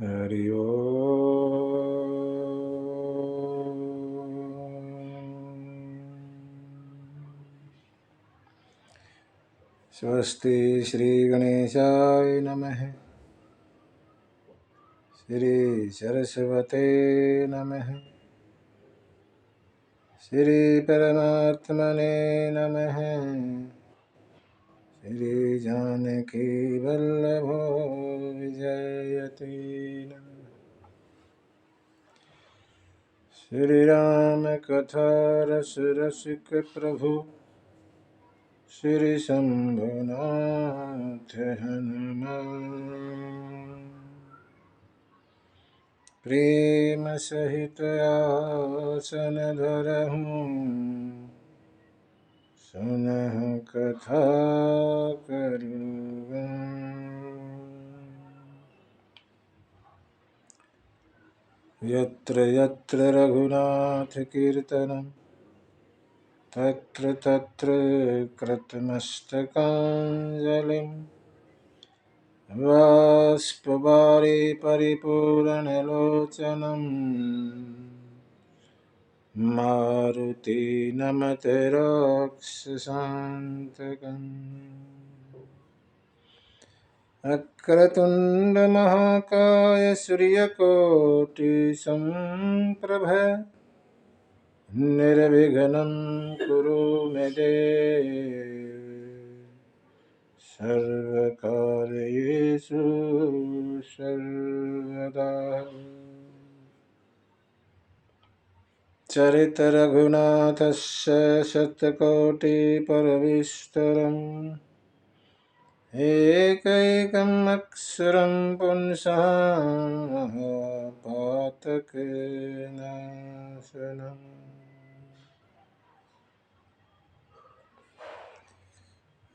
हरि ओम। स्वस्ति श्री गणेशाय नमः। श्री सरस्वते नमः। श्री परमात्मने नमः। श्री जानकी वल्लभो विजयते नमः। श्री राम कथा रस रसिक प्रभु श्री शंभुनाथ हनुमान। प्रेम सहित आसन धरहूँ सुनहु कथा करुगा। यत्र यत्र रघुनाथ कीर्तनं तत्र तत्र कृतमस्तकाञ्जलिं बाष्पवारि परिपूर्णलोचनं मारुति नमते राक्षसान्तकम्। वक्रतुण्डमहाकाय सूर्यकोटिसम्प्रभ निर्विघ्नं कुरु मे देव सर्वकार्येषु सर्वदा। चरित रघुनाथस्य शतकोटिपरविस्तरम् एकैकम् अक्षरं पुंसः पातकनाशनम्।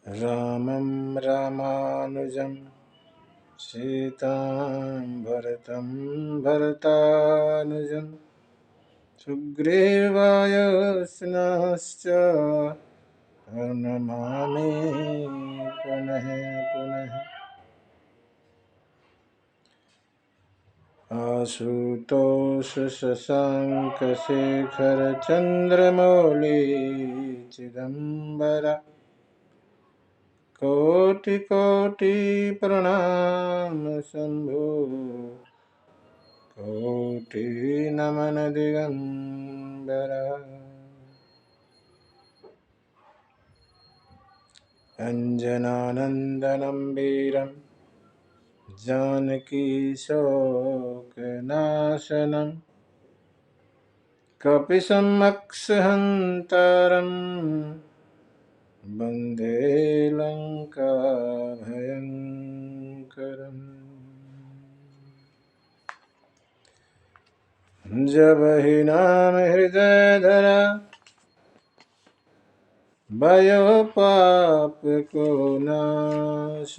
रामं रामानुजं सीतां भरतं भरतानुजं सुग्रीवायोस्नश्च नमामि पुनः पुनः। आशुतोष शशांक शेखर चंद्रमौली चिदंबरा कोटि कोटि प्रणाम शंभो कोटि नमन दिगंबरा। अंजनानंदनं वीरं जानकी शोकनाशनं कपिशमक्षहन्तारं वन्दे लङ्काभयङ्करम्। जब ही नाम हृदय धरा भयो पाप को नाश।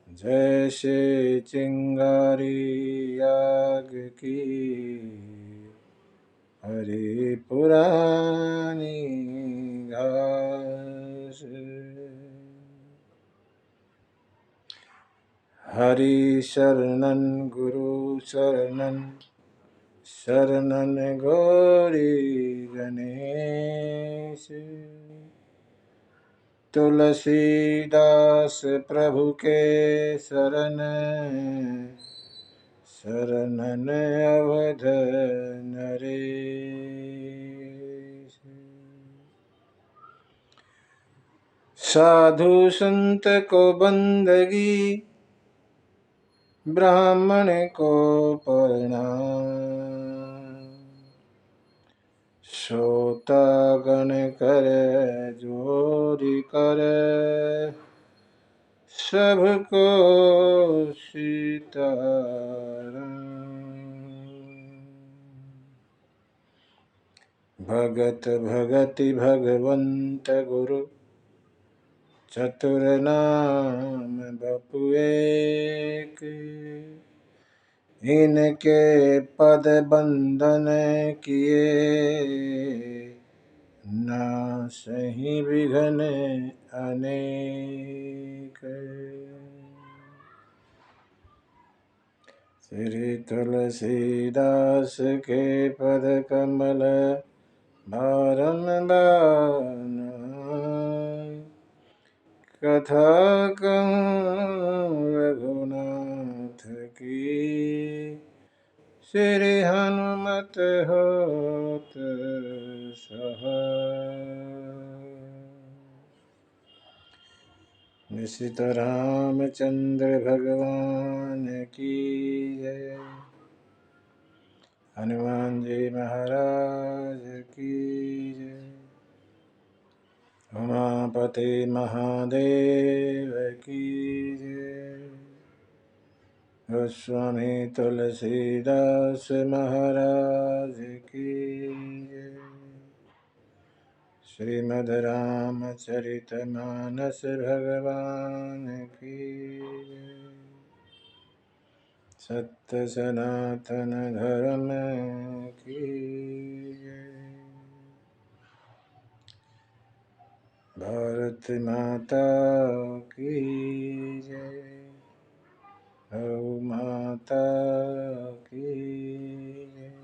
जैसे चिंगारी आग की हरी पुरानी घास। हरि शरणन गुरु शरणन शरणन गौरी गणेश। तुलसीदास प्रभु के शरण शरणन अवध नरेश। साधु संत को बंदगी ब्राह्मण को प्रणाम। श्रोतागण कर जोरी कर सबको सीताराम। भगत भगति भगवंत गुरु चतुर नाम बपु एक। इनके पद बंदन किए नासहि विघ्न अनेक। श्री तुलसीदास के पद कमल बारंबार कथा कहूँ रघुनाथ की, श्री हनुमत होत सहाय। निशित रामचंद्र भगवान की जय। हनुमान जी महाराज की जय। उमापति महादेव की जय। गोस्वामी तुलसीदास महाराज की जय। श्रीमद् रामचरित मानस भगवान की जय। सत्य सनातन धर्म की जय। भारत माता की जय। गौ माता की जय।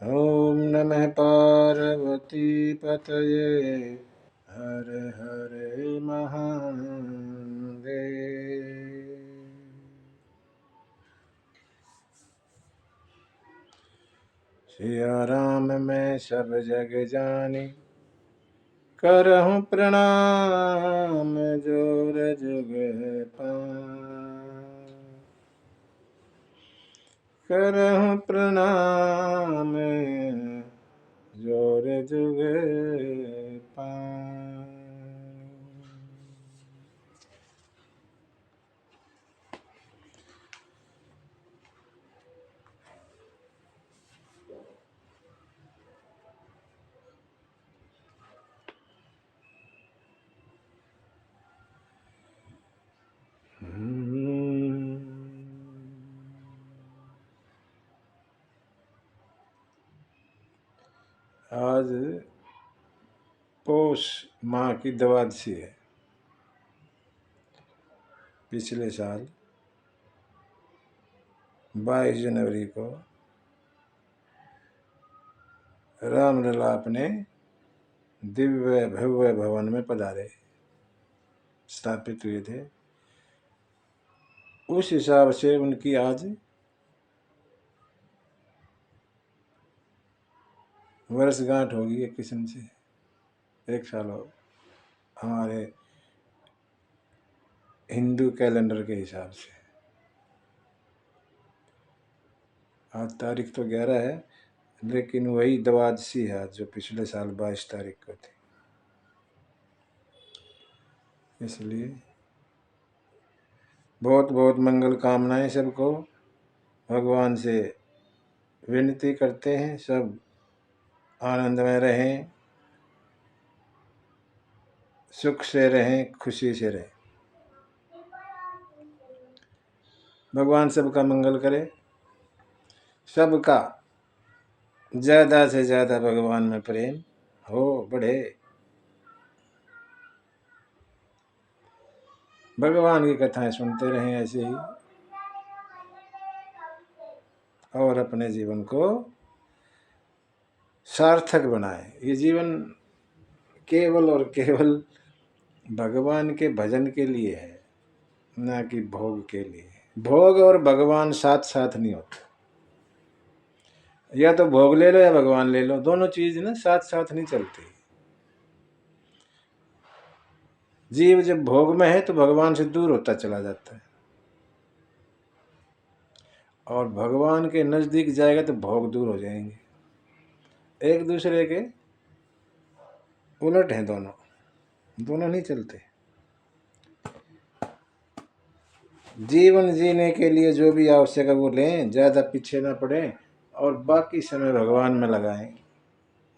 ओम नमः पार्वती पतये हर हर महादेव। सिया राम मैं सब जग जानी, करहूँ प्रणाम जोर जुग पार। करहूँ प्रणाम जोर जुग पार। आज पौष माह की द्वादशी है। पिछले साल 22 जनवरी को रामलला अपने दिव्य भव्य भवन में पधारे, स्थापित हुए थे। उस हिसाब से उनकी आज वर्षगांठ होगी एक किस्म से, 1 साल हो हमारे हिंदू कैलेंडर के हिसाब से। आज तारीख तो 11 है, लेकिन वही द्वादशी है जो पिछले साल 22 तारीख को थी। इसलिए बहुत बहुत मंगल कामनाएं सबको। भगवान से विनती करते हैं सब आनंद में रहें, सुख से रहें, खुशी से रहें। भगवान सबका मंगल करे, सबका ज़्यादा से ज़्यादा भगवान में प्रेम हो बढ़े। भगवान की कथाएं सुनते रहें ऐसे ही, और अपने जीवन को सार्थक बनाएं। ये जीवन केवल और केवल भगवान के भजन के लिए है, ना कि भोग के लिए। भोग और भगवान साथ साथ नहीं होते। या तो भोग ले लो या भगवान ले लो, दोनों चीज ना साथ साथ नहीं चलती। जीव जब भोग में है तो भगवान से दूर होता चला जाता है, और भगवान के नजदीक जाएगा तो भोग दूर हो जाएंगे। एक दूसरे के उलट हैं दोनों, दोनों नहीं चलते। जीवन जीने के लिए जो भी आवश्यक है वो लें, ज़्यादा पीछे ना पड़े, और बाकी समय भगवान में लगाएं,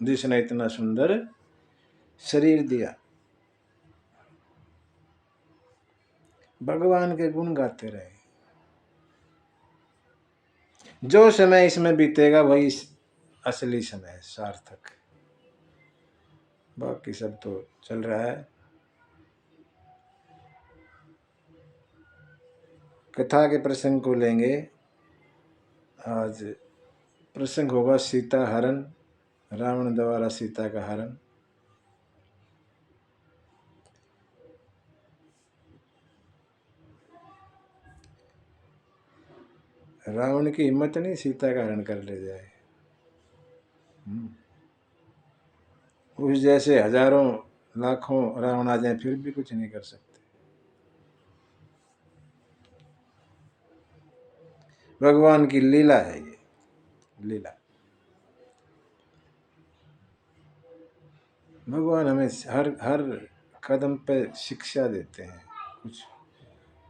जिसने इतना सुंदर शरीर दिया। भगवान के गुण गाते रहे। जो समय इसमें बीतेगा वही असली समय है, सार्थक। बाकी सब तो चल रहा है। कथा के प्रसंग को लेंगे। आज प्रसंग होगा सीता हरण, रावण द्वारा सीता का हरण। रावण की हिम्मत नहीं सीता का हरण कर ले जाए। उस जैसे हजारों लाखों रावण आ जाए फिर भी कुछ नहीं कर सकते। भगवान की लीला है ये, लीला। भगवान हमें हर हर कदम पे शिक्षा देते हैं, कुछ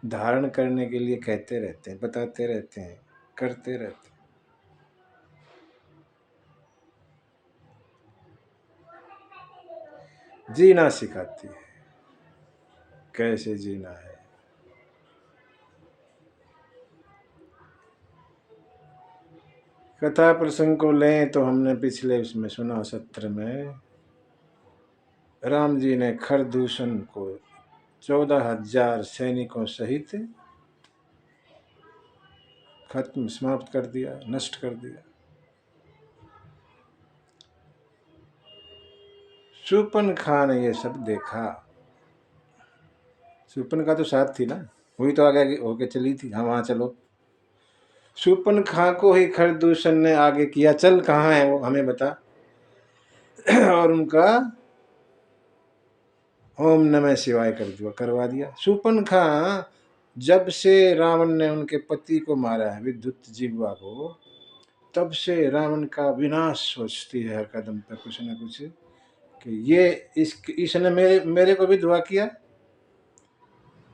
धारण करने के लिए कहते रहते हैं, बताते रहते हैं, करते रहते हैं। जीना सिखाती है, कैसे जीना है। कथा प्रसंग को लें तो हमने पिछले उसमें सुना सत्र में, राम जी ने खरदूषण को 14,000 सैनिकों सहित खत्म, समाप्त कर दिया, नष्ट कर दिया। शूर्पणखा ने ये सब देखा। शूर्पणखा तो साथ थी ना, वही तो आगे होके चली थी, हाँ वहां चलो। शूर्पणखा को ही खरदूषण ने आगे किया, चल कहाँ है वो हमें बता। और उनका ओम नमः शिवाय करवा दिया। शूर्पणखा जब से रावण ने उनके पति को मारा है, विद्युत जिह्वा को, तब से रावण का विनाश सोचती है हर कदम पर कुछ न कुछ, कि ये इसने मेरे को भी दुआ किया,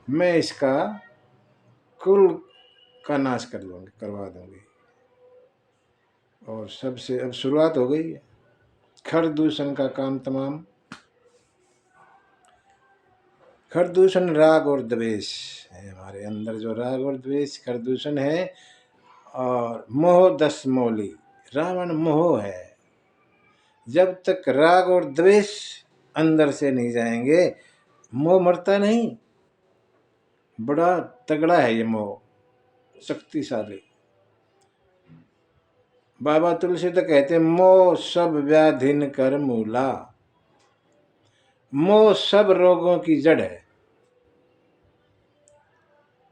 मैं इसका कुल का नाश करवा दूंगी। और सबसे अब शुरुआत हो गई है खरदूषण का काम तमाम। खरदूषण राग और द्वेष है, हमारे अंदर जो राग और द्वेष खरदूषण है। और मोह 10 मौली, रावण मोह है। जब तक राग और द्वेष अंदर से नहीं जाएंगे, मोह मरता नहीं। बड़ा तगड़ा है ये मोह, शक्तिशाली। बाबा तुलसी तो कहते मोह सब व्याधिन कर मूला। मोह सब रोगों की जड़ है।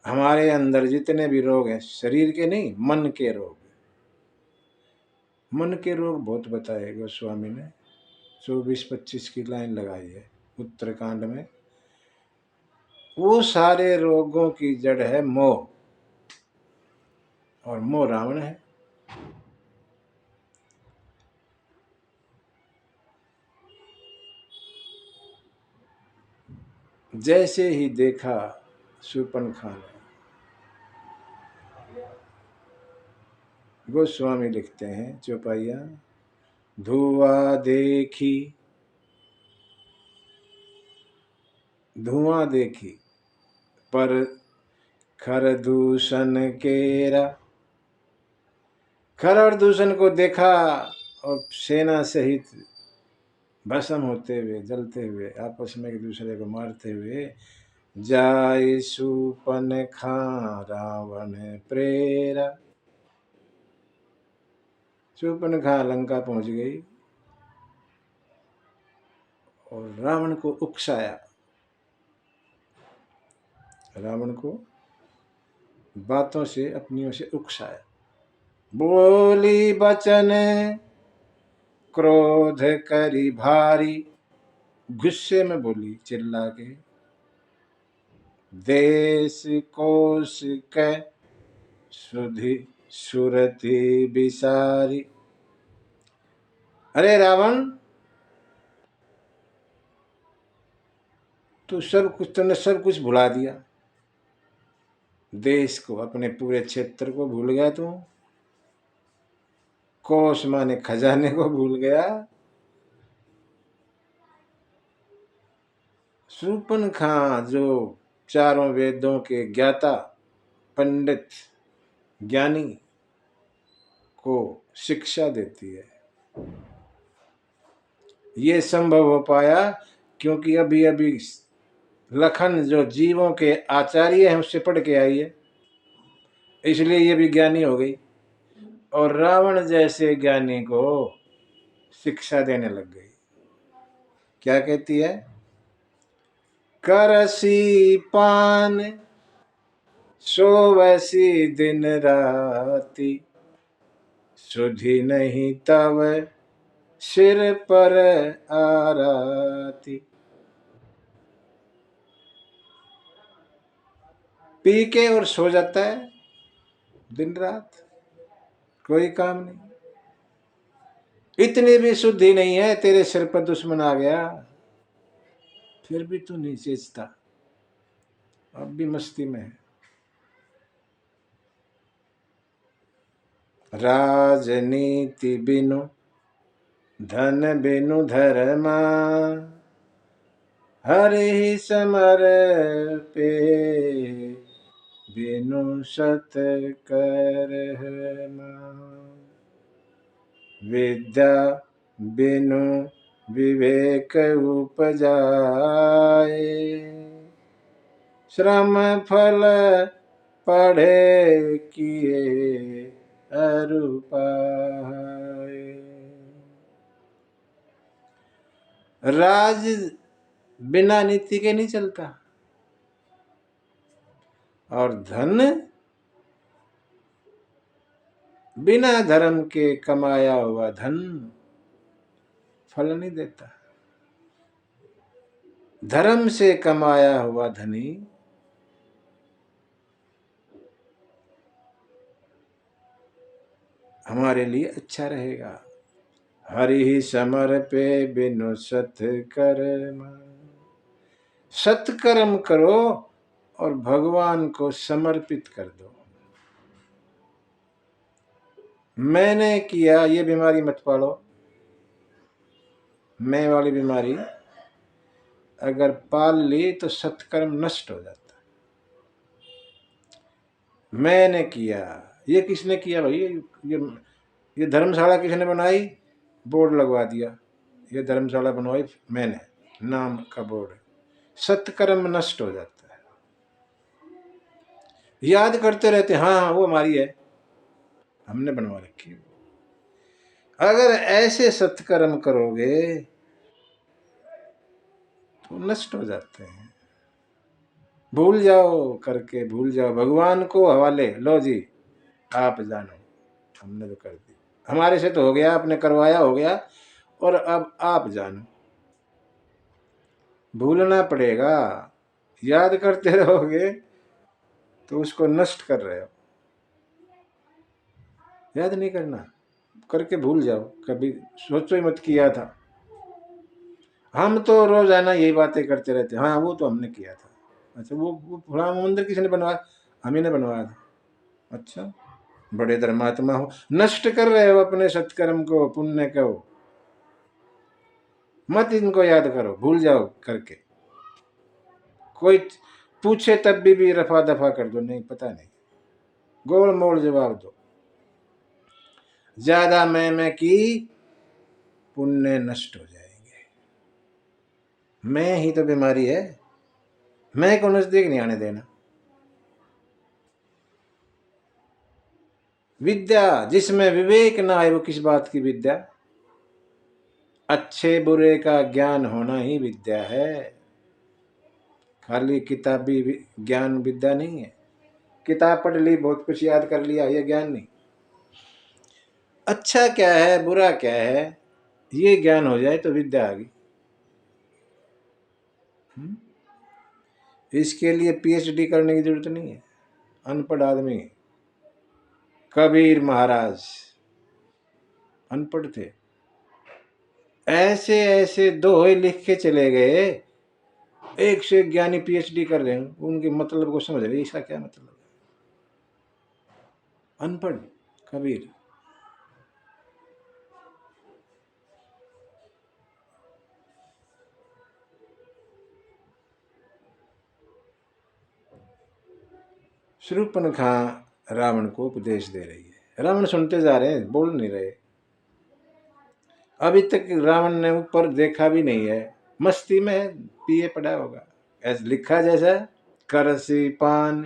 हमारे अंदर जितने भी रोग हैं, शरीर के नहीं, मन के रोग। मन के रोग बहुत बताए गोस्वामी ने, 24-25 की लाइन लगाई है उत्तरकांड में। वो सारे रोगों की जड़ है मोह, और मोह रावण है। जैसे ही देखा शूर्पणखा ने, गोस्वामी लिखते हैं चौपाइया, धुआं देखी पर खरदूषण केरा। खर और दूषण को देखा और सेना सहित भस्म होते हुए, जलते हुए, आपस में एक दूसरे को मारते हुए, जाय शूर्पणखा रावण प्रेरा। शूर्पणखा लंका पहुंच गई और रावण को उकसाया। रावण को बातों से, अपनियों से उकसाया। बोली बचन क्रोध करी भारी, गुस्से में बोली चिल्ला के, देश कोश के सुधि सुरति बिसारी। अरे रावण, तुमने सब कुछ भुला दिया। देश को, अपने पूरे क्षेत्र को भूल गया तू। कोश माने खजाने को भूल गया। शूर्पणखा जो चारों वेदों के ज्ञाता, पंडित, ज्ञानी को शिक्षा देती है, ये संभव हो पाया क्योंकि अभी अभी लखन जो जीवों के आचार्य हैं उससे पढ़ के आई है। इसलिए ये भी ज्ञानी हो गई, और रावण जैसे ज्ञानी को शिक्षा देने लग गई। क्या कहती है? करसी पान सोवसी दिन राती, सुधि नहीं तव सिर पर आराती। पी के और सो जाता है दिन रात, कोई काम नहीं। इतनी भी शुद्धि नहीं है, तेरे सिर पर दुश्मन आ गया फिर भी तू नहीं चेचता, अब भी मस्ती में है। राजनीति बिनु धन बिनु धर्मा, हरि समर पे बिनु सत करहमा। विद्या बिनु विवेक उपजाए, श्रम फल पढ़े किए अरु पाए। राज बिना नीति के नहीं चलता, और धन बिना धर्म के कमाया हुआ धन फल नहीं देता। धर्म से कमाया हुआ धनी हमारे लिए अच्छा रहेगा। हरि समर पे बिनु सत कर्म, सत्कर्म करो और भगवान को समर्पित कर दो। मैंने किया, ये बीमारी मत पालो। मैं वाली बीमारी अगर पाल ली तो सत्कर्म नष्ट हो जाता। मैंने किया, ये किसने किया भाई? ये धर्मशाला किसने बनाई? बोर्ड लगवा दिया, ये धर्मशाला बनवाई मैंने, नाम का बोर्ड। सत्कर्म नष्ट हो जाता है। याद करते रहते, हाँ वो हमारी है, हमने बनवा रखी है। अगर ऐसे सत्कर्म करोगे तो नष्ट हो जाते हैं। भूल जाओ, करके भूल जाओ, भगवान को हवाले, लो जी आप जानो, हमने तो कर दी, हमारे से तो हो गया, आपने करवाया, हो गया, और अब आप जानो। भूलना पड़ेगा, याद करते रहोगे तो उसको नष्ट कर रहे हो। याद नहीं करना, करके भूल जाओ, कभी सोचो ही मत किया था। हम तो रोजाना यही बातें करते रहते, हाँ वो तो हमने किया था। अच्छा वो राम मंदिर किसने बनवाया? हम ही ने बनवाया था। अच्छा, बड़े धर्मात्मा हो, नष्ट कर रहे हो अपने सत्कर्म को, पुण्य को। मत इनको याद करो, भूल जाओ करके। कोई पूछे तब भी रफा दफा कर दो, नहीं पता नहीं, गोल मोड़ जवाब दो। ज्यादा मैं की, पुण्य नष्ट हो जाएंगे। मैं ही तो बीमारी है, मैं को नजदीक नहीं आने देना। विद्या जिसमें विवेक ना आए, वो किस बात की विद्या? अच्छे बुरे का ज्ञान होना ही विद्या है, खाली किताबी ज्ञान विद्या नहीं है। किताब पढ़ ली, बहुत कुछ याद कर लिया, ये ज्ञान नहीं। अच्छा क्या है, बुरा क्या है, ये ज्ञान हो जाए तो विद्या आ गई। इसके लिए पीएचडी करने की जरूरत नहीं है। अनपढ़ आदमी, कबीर महाराज अनपढ़ थे, ऐसे ऐसे दोहे लिख के चले गए, एक से एक ज्ञानी पीएचडी कर रहे हैं, उनके मतलब को समझ रहे, इसका क्या मतलब है? अनपढ़ कबीर। शूर्पणखा रावण को उपदेश दे रही है, रावण सुनते जा रहे हैं, बोल नहीं रहे। अभी तक रावण ने ऊपर देखा भी नहीं है, मस्ती में पिए पड़ा होगा, ऐसा लिखा जैसा करसी पान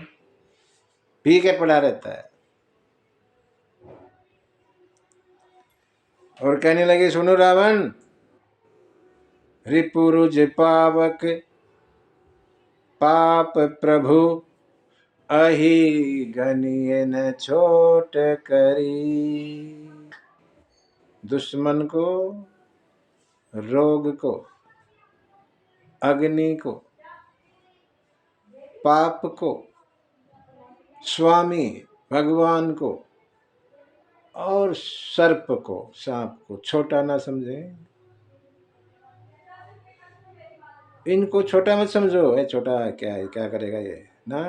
पी के पड़ा रहता है। और कहने लगे, सुनो रावण, रिपुरुज पावक पाप प्रभु, अहि गनिय न छोट करी। दुश्मन को, रोग को, अग्नि को, पाप को, स्वामी भगवान को और सर्प को, सांप को छोटा ना समझे। इनको छोटा मत समझो, है छोटा क्या है, क्या करेगा ये ना।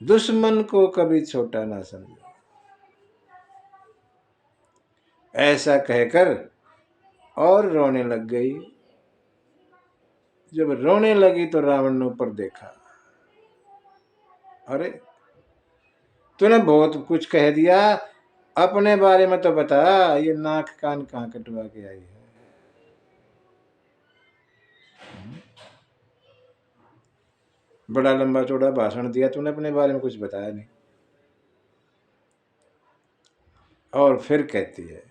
दुश्मन को कभी छोटा ना समझो। ऐसा कहकर और रोने लग गई। जब रोने लगी तो रावण ने ऊपर देखा, अरे तूने बहुत कुछ कह दिया, अपने बारे में तो बता, ये नाक कान कहाँ कटवा के आई है। बड़ा लंबा चौड़ा भाषण दिया तूने, अपने बारे में कुछ बताया नहीं। और फिर कहती है,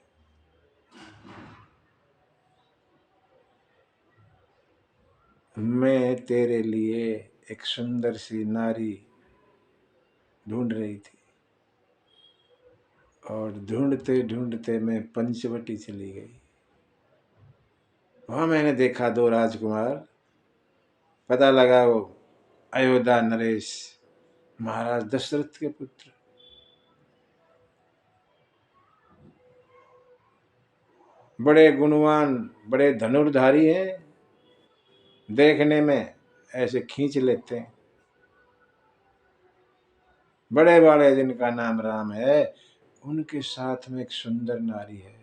मैं तेरे लिए एक सुंदर सी नारी ढूंढ रही थी, और ढूंढते ढूंढते मैं पंचवटी चली गई। वहां मैंने देखा 2 राजकुमार, पता लगा वो अयोध्या नरेश महाराज दशरथ के पुत्र। बड़े गुणवान, बड़े धनुर्धारी हैं, देखने में ऐसे खींच लेते हैं। बड़े बड़े जिनका नाम राम है, उनके साथ में एक सुंदर नारी है।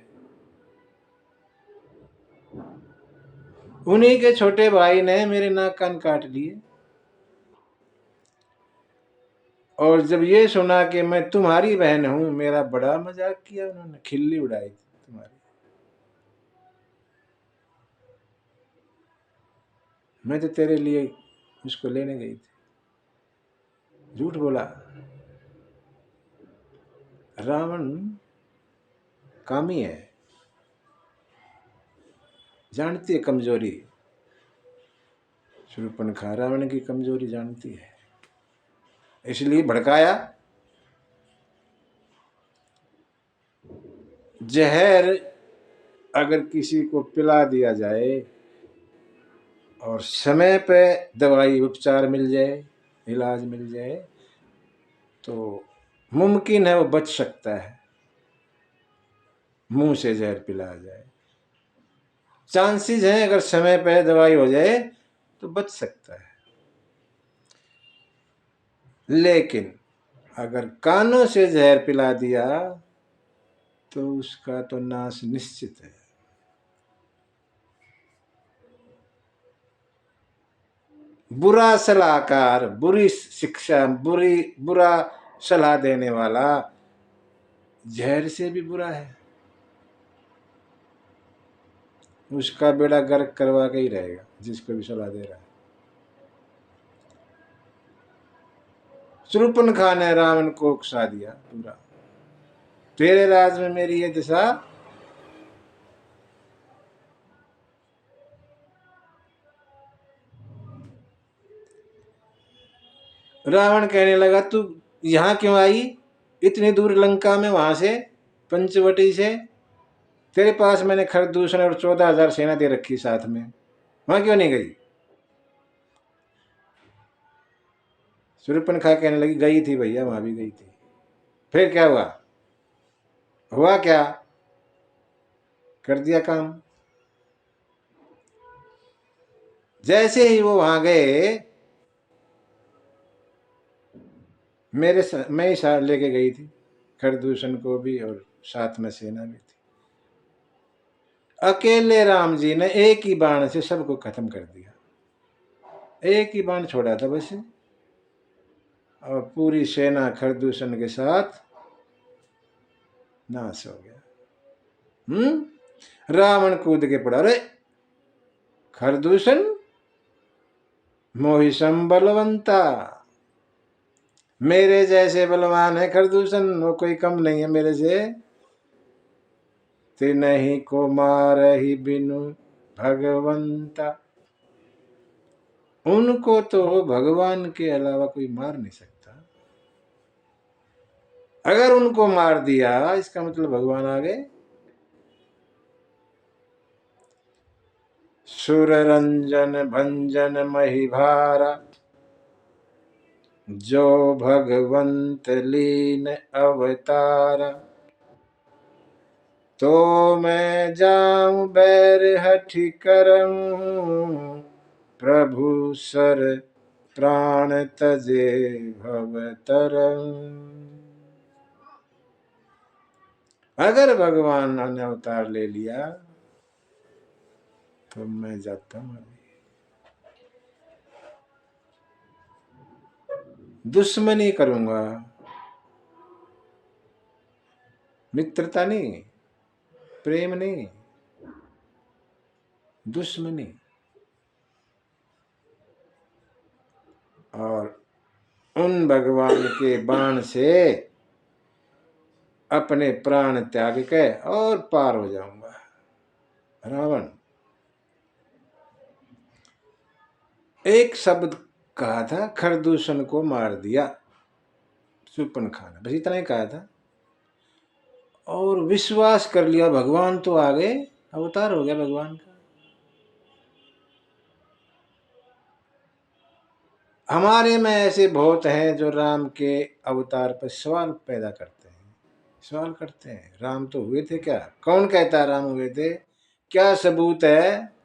उन्हीं के छोटे भाई ने मेरे नाक कान काट लिए, और जब ये सुना कि मैं तुम्हारी बहन हूं, मेरा बड़ा मजाक किया उन्होंने, खिल्ली उड़ाई तुम्हारी। मैं तो तेरे लिए उसको लेने गई थी, झूठ बोला। रावण कामी है, जानती है कमजोरी। शूर्पणखा रावण की कमजोरी जानती है, इसलिए भड़काया। जहर अगर किसी को पिला दिया जाए और समय पे दवाई उपचार मिल जाए, इलाज मिल जाए, तो मुमकिन है वो बच सकता है। मुंह से जहर पिलाया जाए, चांसेस हैं अगर समय पे दवाई हो जाए तो बच सकता है। लेकिन अगर कानों से जहर पिला दिया तो उसका तो नाश निश्चित है। बुरा सलाहकार, बुरी शिक्षा, बुरा सलाह देने वाला जहर से भी बुरा है, उसका बेड़ा गर्क करवा के ही रहेगा जिसको भी सलाह दे रहा है। शूर्पणखा ने रावण को उकसा दिया पूरा, तेरे राज में मेरी ये दशा। रावण कहने लगा, तू यहां क्यों आई, इतनी दूर लंका में, वहां से पंचवटी से। तेरे पास मैंने खरदूषण और 14,000 सेना दे रखी साथ में, वहां क्यों नहीं गई। शूर्पणखा कहने लगी, गई थी भैया, वहां भी गई थी। फिर क्या हुआ, हुआ क्या, कर दिया काम। जैसे ही वो वहां गए, मैं ही साथ लेके गई थी खरदूषण को भी, और साथ में सेना भी थी। अकेले राम जी ने एक ही बाण से सबको खत्म कर दिया, एक ही बाण छोड़ा था बस, और पूरी सेना खरदूषण के साथ नाश हो गया। रावण कूद के पड़ा, अरे खरदूषण मोहि संबलवंता, मेरे जैसे बलवान है खरदूषण, वो कोई कम नहीं है मेरे से। तिनहि को मारहि बिनु भगवंता, उनको तो भगवान के अलावा कोई मार नहीं सकता। अगर उनको मार दिया इसका मतलब भगवान आ गए। सुर रंजन भंजन महिभारा, जो भगवंत लीन अवतारा। तो मैं जाऊं बैर हठि करऊं, प्रभु सर प्राण तजे भवतरऊं। अगर भगवान ने अवतार ले लिया तो मैं जाता हूं। दुश्मनी करूंगा, मित्रता नहीं, प्रेम नहीं, दुश्मनी। और उन भगवान के बाण से अपने प्राण त्याग के और पार हो जाऊंगा। रावण एक शब्द कहा था, खरदूषण को मार दिया शूर्पणखा ने, बस इतना ही कहा था। और विश्वास कर लिया भगवान तो आ गए, अवतार हो गया भगवान का। हमारे में ऐसे बहुत हैं जो राम के अवतार पर सवाल पैदा करते हैं, सवाल करते हैं राम तो हुए थे क्या? कौन कहता है राम हुए थे? क्या सबूत है?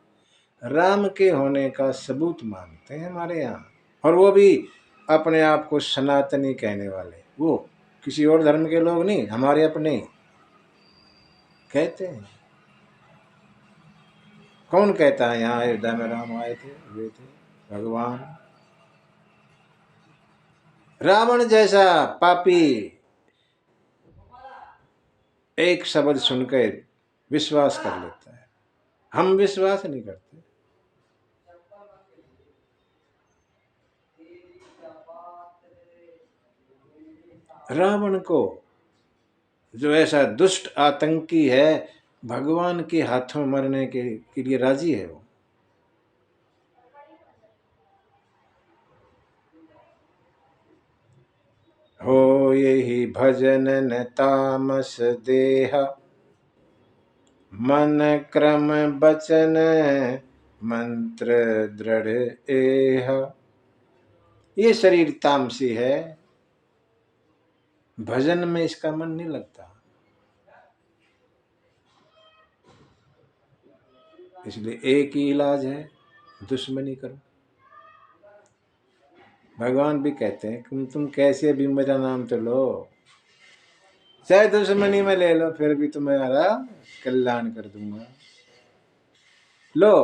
राम के होने का सबूत मांगते हैं हमारे यहाँ। और वो भी अपने आप को सनातनी कहने वाले, वो किसी और धर्म के लोग नहीं, हमारे अपने कहते हैं। कौन कहता है यहाँ अयोध्या में राम आए थे, हुए थे? भगवान। रावण जैसा पापी एक शब्द सुनकर विश्वास कर लेता है, हम विश्वास नहीं करते। रावण को जो ऐसा दुष्ट आतंकी है, भगवान के हाथों मरने के लिए राजी है। वो हो यही भजन न तामस देह, मन क्रम बचन मंत्र दृढ़ एह। ये शरीर तामसी है, भजन में इसका मन नहीं लगता, इसलिए एक ही इलाज है, दुश्मनी करो। भगवान भी कहते हैं तुम कैसे भी मेरा नाम तो लो, चाहे दुश्मनी में ले लो, फिर भी तुम्हारा कल्याण कर दूंगा। लो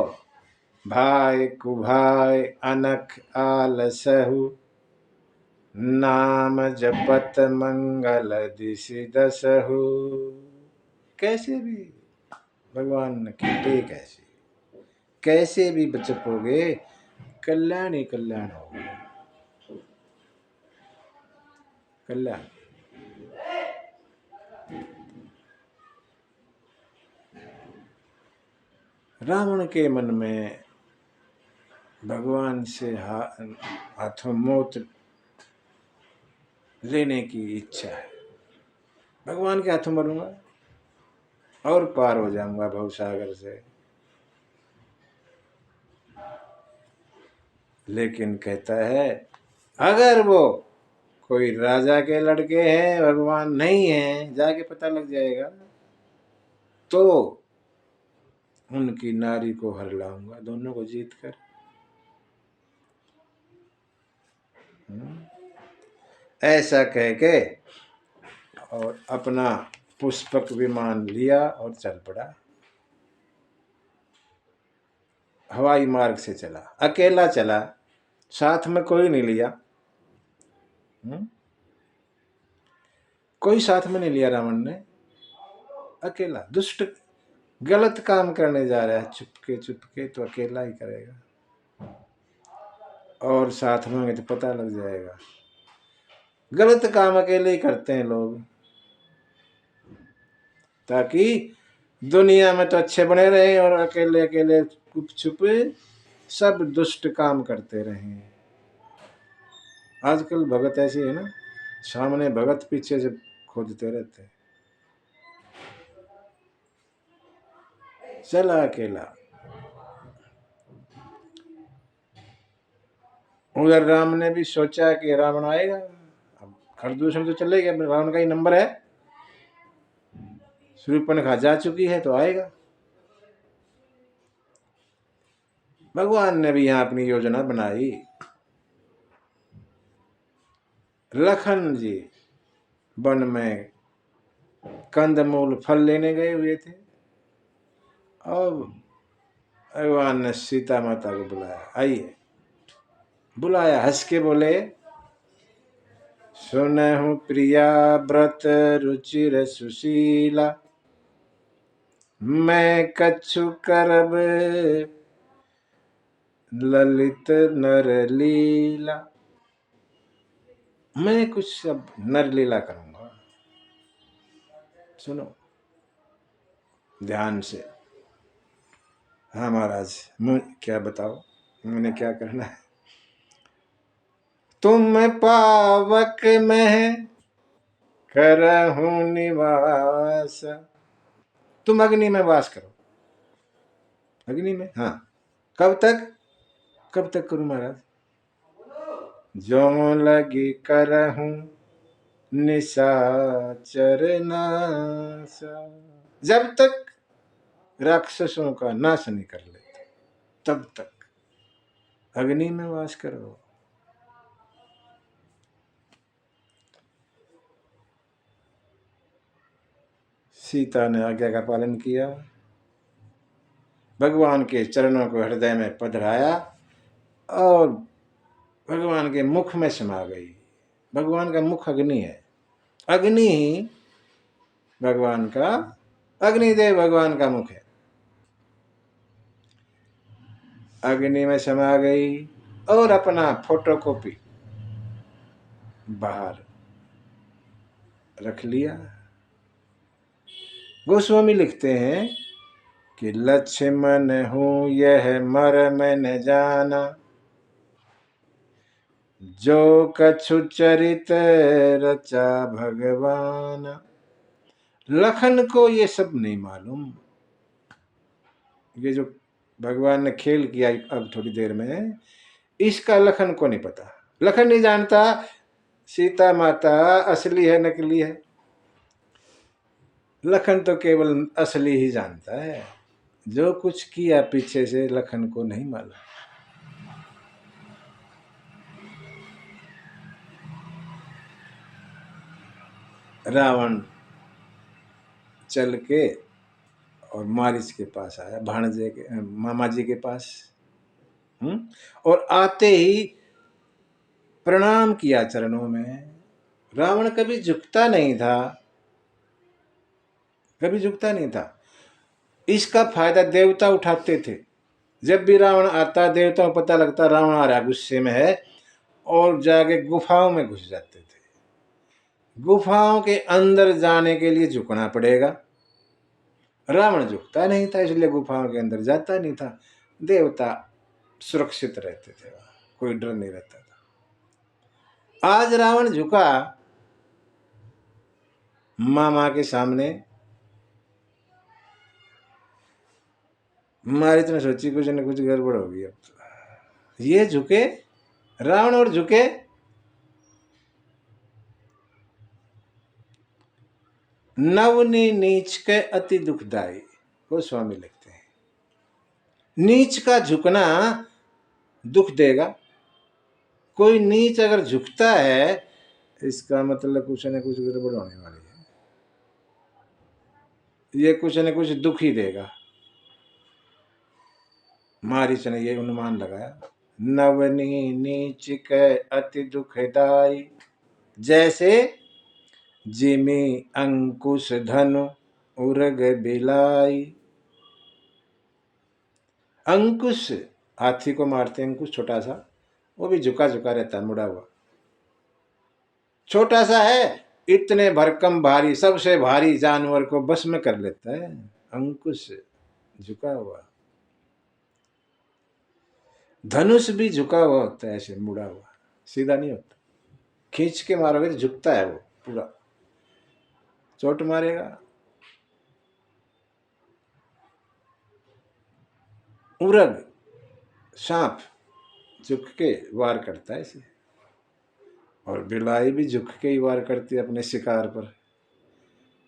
भाई कुभाई अनख आलसहु, नाम जपत मंगल दिशि दसहु। कैसे भी भगवान ने कहते, कैसे भी बचपोगे, कल्याण ही कल्याण होगा, कल्याण। रावण के मन में भगवान से हाथों मौत लेने की इच्छा है। भगवान के हाथों मरूंगा और पार हो जाऊंगा भवसागर से। लेकिन कहता है अगर वो कोई राजा के लड़के हैं, भगवान नहीं है, जाके पता लग जाएगा, तो उनकी नारी को हर लाऊंगा, दोनों को जीत कर। ऐसा कह के और अपना पुष्पक विमान लिया और चल पड़ा। हवाई मार्ग से चला, अकेला चला, साथ में कोई नहीं लिया। कोई साथ में नहीं लिया रावण ने, अकेला। दुष्ट गलत काम करने जा रहा है, चुपके चुपके तो अकेला ही करेगा, और साथ में तो पता लग जाएगा। गलत काम अकेले ही करते हैं लोग, ताकि दुनिया में तो अच्छे बने रहे और अकेले अकेले चुप छुप सब दुष्ट काम करते रहे। आजकल भगत ऐसी है ना, सामने भगत पीछे से खोदते रहते हैं। चला अकेला। उधर राम ने भी सोचा कि रावण आएगा, अब खरदूष में तो चलेगा, रावण का ही नंबर है, शूर्पणखा जा चुकी है तो आएगा। भगवान ने भी यहां अपनी योजना बनाई। लखन जी वन में कंदमूल फल लेने गए हुए थे और भगवान ने सीता माता को बुलाया, आइए। बुलाया, हंस के बोले, सुनहु प्रिया व्रत रुचिर सुशीला, मैं कछु करब ललित नर लीला। मैं कुछ अब नर लीला करूंगा, सुनो ध्यान से। हाँ महाराज, क्या बताओ, मैंने क्या करना है? तुम पावक में करहूं निवास, तुम अग्नि में वास करो। अग्नि में, हाँ। कब तक? कब तक करूं महाराज? जो लगी करहूं निशाचर नासा, जब तक राक्षसों का नाश नहीं कर लेते तब तक अग्नि में वास करो। सीता ने आज्ञा का पालन किया, भगवान के चरणों को हृदय में पधराया और भगवान के मुख में समा गई। भगवान का मुख अग्नि है, अग्नि ही भगवान का, अग्निदेव भगवान का मुख है। अग्नि में समा गई और अपना फोटोकॉपी बाहर रख लिया। गोस्वामी लिखते हैं कि लक्ष्मण हूं यह मर्म न जाना, जो कछु चरित रचा भगवान। लखन को ये सब नहीं मालूम, ये जो भगवान ने खेल किया अब थोड़ी देर में, इसका लखन को नहीं पता। लखन नहीं जानता सीता माता असली है नकली है। लखन तो केवल असली ही जानता है, जो कुछ किया पीछे से लखन को नहीं मालूम। रावण चल के और मारिच के पास आया, भाणजे के मामा जी के पास। और आते ही प्रणाम किया चरणों में। रावण कभी झुकता नहीं था, कभी झुकता नहीं था। इसका फायदा देवता उठाते थे। जब भी रावण आता, देवताओं को पता लगता रावण आ रहा, गुस्से में है, और जाके गुफाओं में घुस जाते थे। गुफाओं के अंदर जाने के लिए झुकना पड़ेगा। रावण झुकता नहीं था, इसलिए गुफाओं के अंदर जाता नहीं था। देवता सुरक्षित रहते थे, कोई डर नहीं रहता था। आज रावण झुका मामा के सामने। मारिच ने सोची कुछ न कुछ गड़बड़ होगी अब तो। ये झुके, रावण और झुके। नवनी नीच के अति दुखदाई, गोस्वामी लिखते हैं। नीच का झुकना दुख देगा। कोई नीच अगर झुकता है, इसका मतलब कुछ न कुछ गड़बड़ होने वाली है। ये कुछ न कुछ दुख ही देगा। मारिच ने ये अनुमान लगाया। नवनी नीच के अति दुखदाई, जैसे जिमी अंकुश धनु उर्ग बिलाई। अंकुश, हाथी को मारते अंकुश छोटा सा, वो भी झुका झुका रहता है, मुड़ा हुआ। छोटा सा है, इतने भरकम भारी, सबसे भारी जानवर को बस में कर लेता है। अंकुश झुका हुआ, धनुष भी झुका हुआ होता है, ऐसे मुड़ा हुआ, सीधा नहीं होता। खींच के मारोगे तो झुकता है वो पूरा, चोट मारेगा। उरग सांप झुक के वार करता है इसे, और बिलाई भी झुक के ही वार करती है अपने शिकार पर।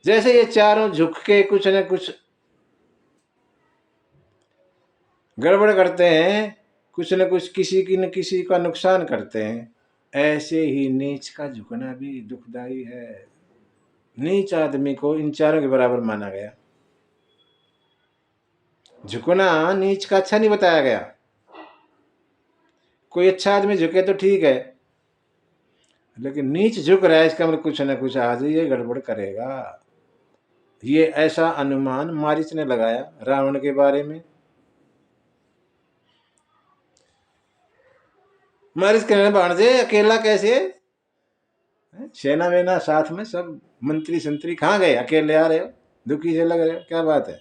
जैसे ये चारों झुक के कुछ न कुछ गड़बड़ करते हैं, कुछ न कुछ किसी की न किसी का नुकसान करते हैं, ऐसे ही नीच का झुकना भी दुखदाई है। नीच आदमी को इन चारों के बराबर माना गया। झुकना नीच का अच्छा नहीं बताया गया। कोई अच्छा आदमी झुके तो ठीक है, लेकिन नीच झुक रहा है, इसका मतलब कुछ न कुछ आज ये गड़बड़ करेगा। ये ऐसा अनुमान मारीच ने लगाया रावण के बारे में। मारीच कहने भाणजे अकेला कैसे, सेना वेना साथ में सब मंत्री संतरी कहाँ गए, अकेले आ रहे हो, दुखी से लग रहे हो, क्या बात है।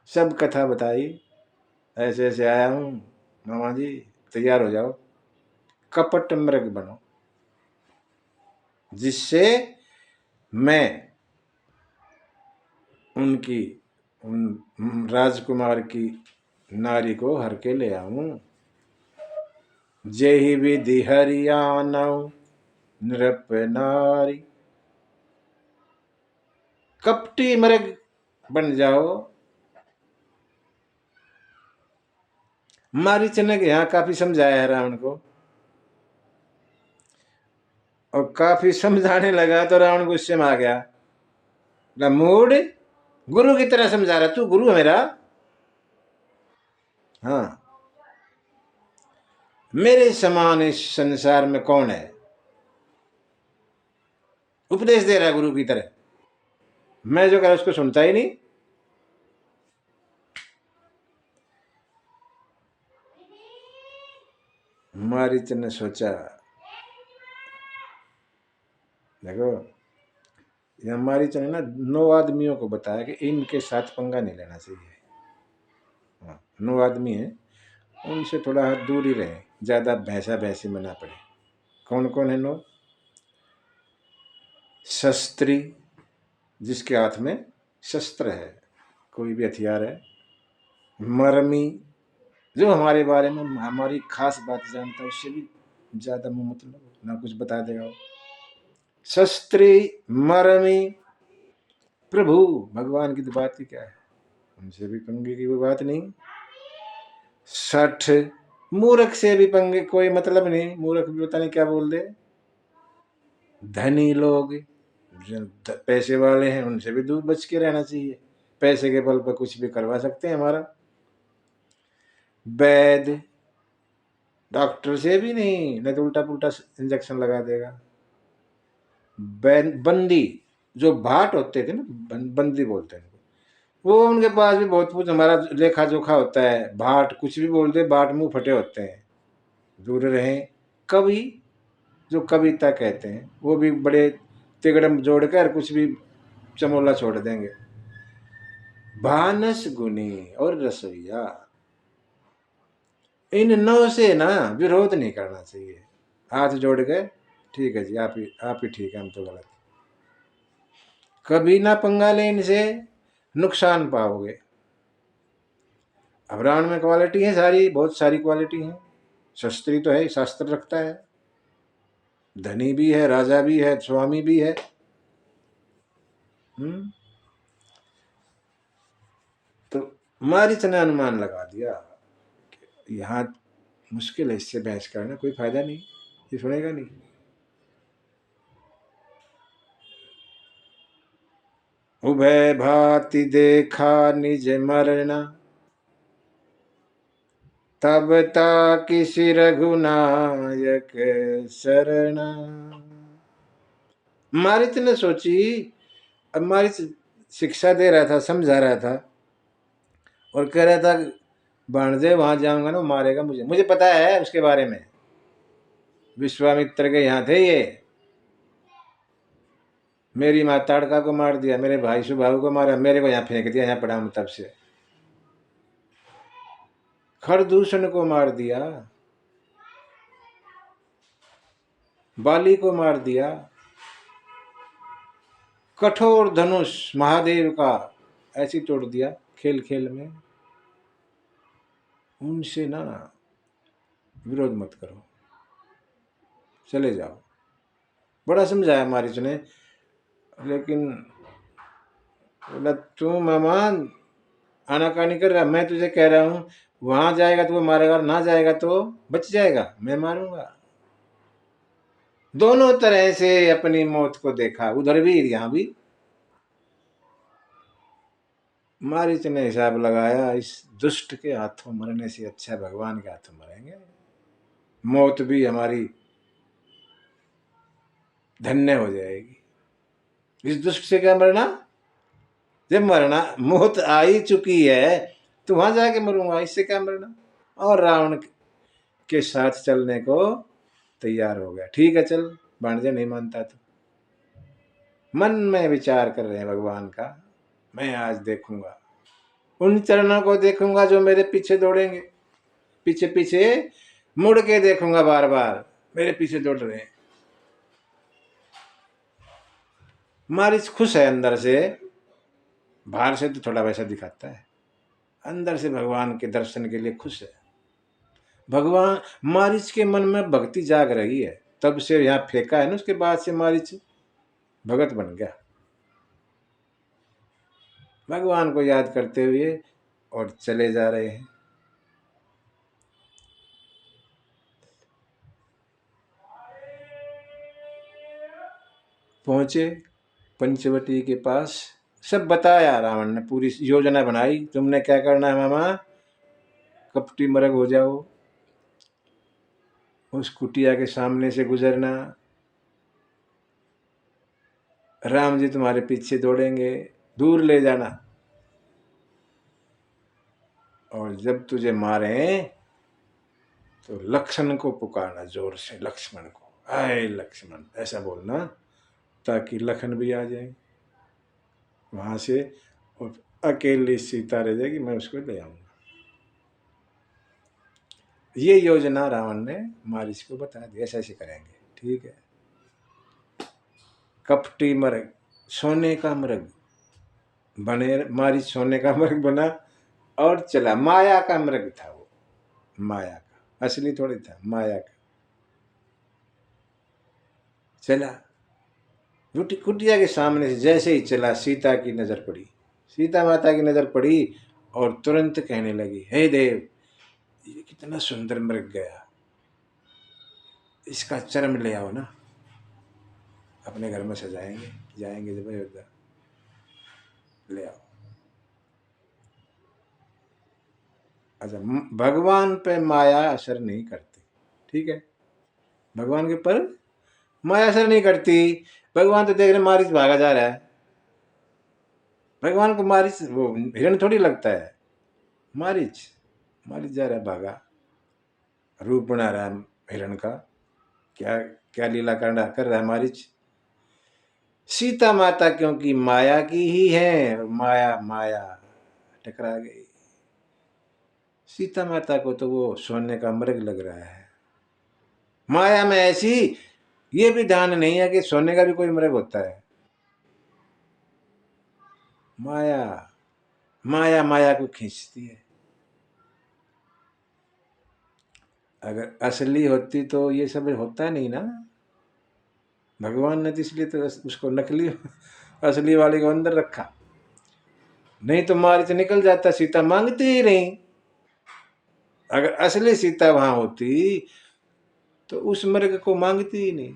सब कथा बताई, ऐसे ऐसे आया हूं मामा जी, तैयार हो जाओ, कपट मृग बनो, जिससे मैं उनकी उन राजकुमार की नारी को हर के ले आऊं। जेहि विधि हरियाणव नृप नारी, कपटी मृग बन जाओ। मारीच ने यहाँ काफी समझाया है रावण को, और काफी समझाने लगा तो रावण गुस्से में आ गया। मूड गुरु की तरह समझा रहा, तू गुरु है मेरा, हाँ, मेरे समान इस संसार में कौन है। उपदेश दे रहा है गुरु की तरह, मैं जो कह रहा उसको सुनता ही नहीं। मारीच ने सोचा, देखो ये मारीच ने ना 9 आदमियों को बताया कि इनके साथ पंगा नहीं लेना चाहिए। हाँ, 9 आदमी है, उनसे थोड़ा दूर ही रहे, ज्यादा भैंसा भैंसी में ना पड़े। कौन कौन है 9? शस्त्री, जिसके हाथ में शस्त्र है, कोई भी हथियार है। मरमी, जो हमारे बारे में हमारी खास बात जानता है, उससे भी ज्यादा मुंह मतलब ना कुछ बता देगा वो। शस्त्री, मरमी, प्रभु भगवान की तो बात ही क्या है, उनसे भी पंगे की कोई बात नहीं। 60 मूर्ख से भी पंगे कोई मतलब नहीं, मूर्ख भी पता नहीं क्या बोल दे। धनी लोग, जो पैसे वाले हैं, उनसे भी दूर बच के रहना चाहिए, पैसे के बल पर कुछ भी करवा सकते हैं हमारा। वैद्य, डॉक्टर से भी नहीं तो उल्टा पुल्टा इंजेक्शन लगा देगा। बंदी, जो भाट होते थे ना, बंदी बोलते हैं वो, उनके पास भी बहुत कुछ हमारा लेखा जोखा होता है। भाट कुछ भी बोल दे, बाट मुंह फटे होते हैं, दूर रहें। कवि, जो कविता कहते हैं, वो भी बड़े तिगड़म जोड़कर कुछ भी चमोला छोड़ देंगे। भानस गुनी और रसोईया, इन 9 से ना विरोध नहीं करना चाहिए, हाथ जोड़ के ठीक है जी, आप ही ठीक है, हम तो गलत। कभी ना पंगा ले इनसे, नुकसान पाओगे। अब रावण में क्वालिटी है सारी, बहुत सारी क्वालिटी है। शस्त्री तो है, शास्त्र रखता है, धनी भी है, राजा भी है, स्वामी भी है। तो मारीच ने अनुमान लगा दिया, यहाँ मुश्किल है, इससे बहस करना कोई फायदा नहीं, ये सुनेगा नहीं। उभय भांति देखा निज मरना, तब ताकि रघुनायक शरणा। मारीच ने सोची, अब मारीच शिक्षा दे रहा था, समझा रहा था, और कह रहा था भाणजे वहां जाऊंगा ना, मारेगा मुझे, मुझे पता है उसके बारे में। विश्वामित्र के यहाँ थे ये। मेरी माँ ताड़का को मार दिया, मेरे भाई सुबाहु को मारा, मेरे को यहाँ फेंक दिया, यहाँ पड़ा हूं तब से। खरदूषण को मार दिया, बाली को मार दिया, कठोर धनुष महादेव का ऐसे तोड़ दिया खेल खेल में। उनसे ना विरोध मत करो, चले जाओ। बड़ा समझाया मारीच ने, लेकिन बोला तू मामा आनाकानी कर रहा, मैं तुझे कह रहा हूं वहां जाएगा तो वो मारेगा, ना जाएगा तो बच जाएगा, मैं मारूंगा। दोनों तरह से अपनी मौत को देखा, उधर भी यहां भी। मारीच ने हिसाब लगाया, इस दुष्ट के हाथों मरने से अच्छा भगवान के हाथों मरेंगे, मौत भी हमारी धन्य हो जाएगी। इस दुष्ट से क्या मरना, जब मरना मौत आ ही चुकी है तो वहां जाके मरूंगा, इससे क्या मरना। और रावण के साथ चलने को तैयार हो गया। ठीक है चल, भाणजा नहीं मानता तो। मन में विचार कर रहे हैं भगवान का, मैं आज देखूंगा, उन चरणों को देखूंगा जो मेरे पीछे दौड़ेंगे, पीछे पीछे मुड़ के देखूंगा, बार बार मेरे पीछे दौड़ रहे हैं। मारिच खुश है अंदर से, बाहर से तो थोड़ा वैसा दिखाता है, अंदर से भगवान के दर्शन के लिए खुश है। भगवान मारिच के मन में भक्ति जाग रही है, तब से यहाँ फेंका है ना, उसके बाद से मारिच भगत बन गया, भगवान को याद करते हुए और चले जा रहे हैं। पहुंचे पंचवटी के पास, सब बताया रावण ने, पूरी योजना बनाई, तुमने क्या करना है मामा, कपटी मरग हो जाओ, उस कुटिया के सामने से गुजरना, राम जी तुम्हारे पीछे दौड़ेंगे, दूर ले जाना, और जब तुझे मारे तो लक्ष्मण को पुकारना जोर से, लक्ष्मण को, आए लक्ष्मण ऐसा बोलना, ताकि लखन भी आ जाए वहां से, और अकेली सीता रह जाएगी, मैं उसको ले आऊंगा। ये योजना रावण ने मारिच को बता दी, ऐसे ऐसे करेंगे। ठीक है, कपटी मृग, सोने का मृग बने, मारिच सोने का मृग बना और चला। माया का मृग था वो, माया का, असली थोड़ी था, माया का। चला, कुटिया के सामने से जैसे ही चला, सीता की नजर पड़ी, सीता माता की नजर पड़ी, और तुरंत कहने लगी, हे देव, ये कितना सुंदर मृग गया, इसका चर्म ले आओ ना, अपने घर में सजाएंगे, जाएंगे जब अयोध्या, ले आओ। अच्छा, भगवान पे माया असर नहीं करती, ठीक है, भगवान के पर माया असर नहीं करती। भगवान तो देख रहे मारिच भागा जा रहा है, भगवान को मारिच वो हिरण थोड़ी लगता है, मारिच, मारिच जा रहा है भागा, रूप बना रहा है हिरण का, क्या क्या लीला कर रहा है मारिच। सीता माता क्योंकि माया की ही है, माया माया टकरा गई, सीता माता को तो वो सोने का मृग लग रहा है। माया में ऐसी ये भी ध्यान नहीं है कि सोने का भी कोई मृग होता है। माया माया माया को खींचती है, अगर असली होती तो ये सब होता नहीं ना। भगवान ने तो इसलिए तो उसको नकली असली वाले को अंदर रखा, नहीं तो मारिच निकल जाता, सीता मांगती ही नहीं। अगर असली सीता वहां होती तो उस मृग को मांगती ही नहीं,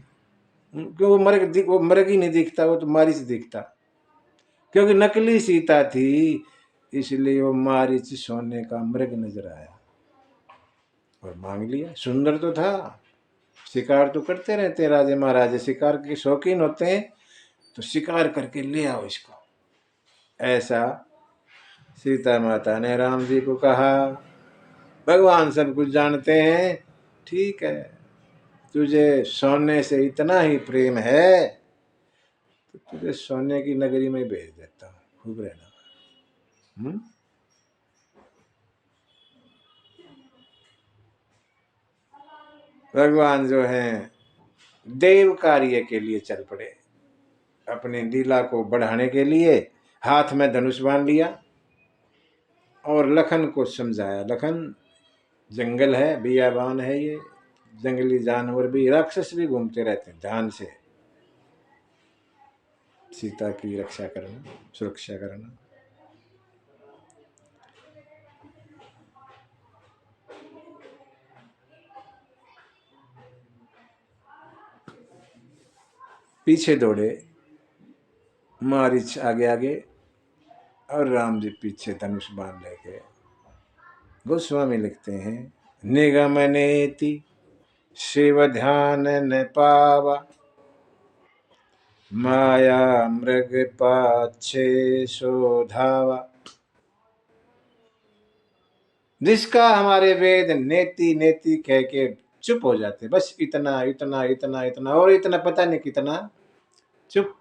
क्योंकि वो मृग ही नहीं दिखता, वो तो मारिच दिखता, क्योंकि नकली सीता थी, इसलिए वो मारिच सोने का मृग नजर आया और मांग लिया। सुंदर तो था, शिकार तो करते रहते हैं राजे महाराजे, शिकार के शौकीन होते हैं, तो शिकार करके ले आओ इसको, ऐसा सीता माता ने राम जी को कहा। भगवान सब कुछ जानते हैं, ठीक है, तुझे सोने से इतना ही प्रेम है तो तुझे सोने की नगरी में भेज देता हूँ, खूब रहना। भगवान जो हैं देव कार्य के लिए चल पड़े, अपनी लीला को बढ़ाने के लिए हाथ में धनुष बांध लिया और लखन को समझाया, लखन जंगल है, बियाबान है, ये जंगली जानवर भी, राक्षस भी घूमते रहते हैं, ध्यान से सीता की रक्षा करना, सुरक्षा करना। पीछे दौड़े, मारीच आगे आगे और राम जी पीछे धनुष बांध लेके। गोस्वामी लिखते हैं, निगम नेति शिव ध्यान न पावा, माया मृग पाछे सो धावा। जिसका हमारे वेद नेति नेति कह के चुप हो जाते, बस इतना इतना इतना इतना और इतना पता नहीं कितना, चुप।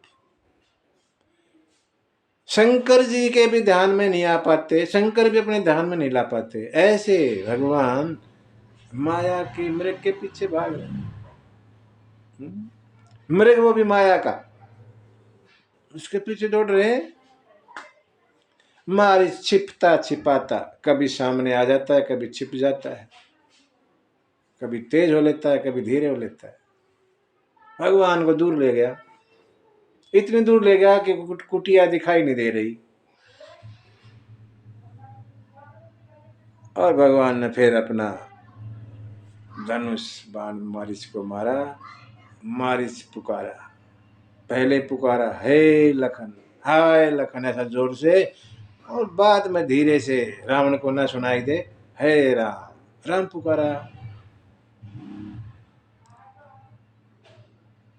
शंकर जी के भी ध्यान में नहीं आ पाते, शंकर भी अपने ध्यान में नहीं ला पाते, ऐसे भगवान माया की मृग के पीछे भाग रहे। मृग वो भी माया का, उसके पीछे दौड़ रहे। मारी छिपता छिपाता कभी सामने आ जाता है, कभी छिप जाता है, कभी तेज हो लेता है, कभी धीरे हो लेता है। भगवान को दूर ले गया, इतनी दूर ले गया कि कुटिया दिखाई नहीं दे रही। और भगवान ने फिर अपना धनुष बाण मारिच को मारा। मारिच पुकारा, पहले पुकारा हे लखन, हाय लखन, ऐसा जोर से, और बाद में धीरे से रावण को ना सुनाई दे, हे राम। राम पुकारा।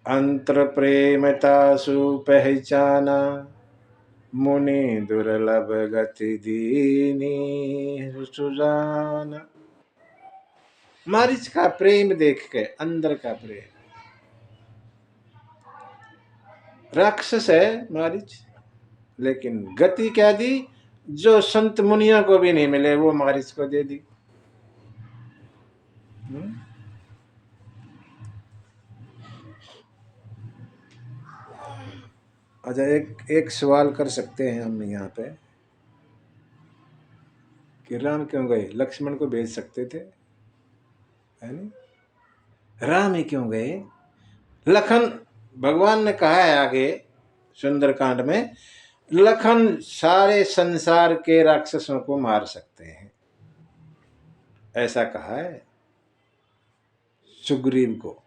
अंतर प्रेमतासु पहचाना, मुनि दुर्लभ गति दीनी सुजाना। मारिच का प्रेम देख के, अंदर का प्रेम, राक्षस है मारिच, लेकिन गति क्या दी, जो संत मुनियों को भी नहीं मिले वो मारिच को दे दी। अच्छा, एक सवाल कर सकते हैं हम यहाँ पे कि राम क्यों गए, लक्ष्मण को भेज सकते थे, है नहीं? राम ही क्यों गए? लखन, भगवान ने कहा है आगे सुंदरकांड में, लखन सारे संसार के राक्षसों को मार सकते हैं, ऐसा कहा है सुग्रीव को।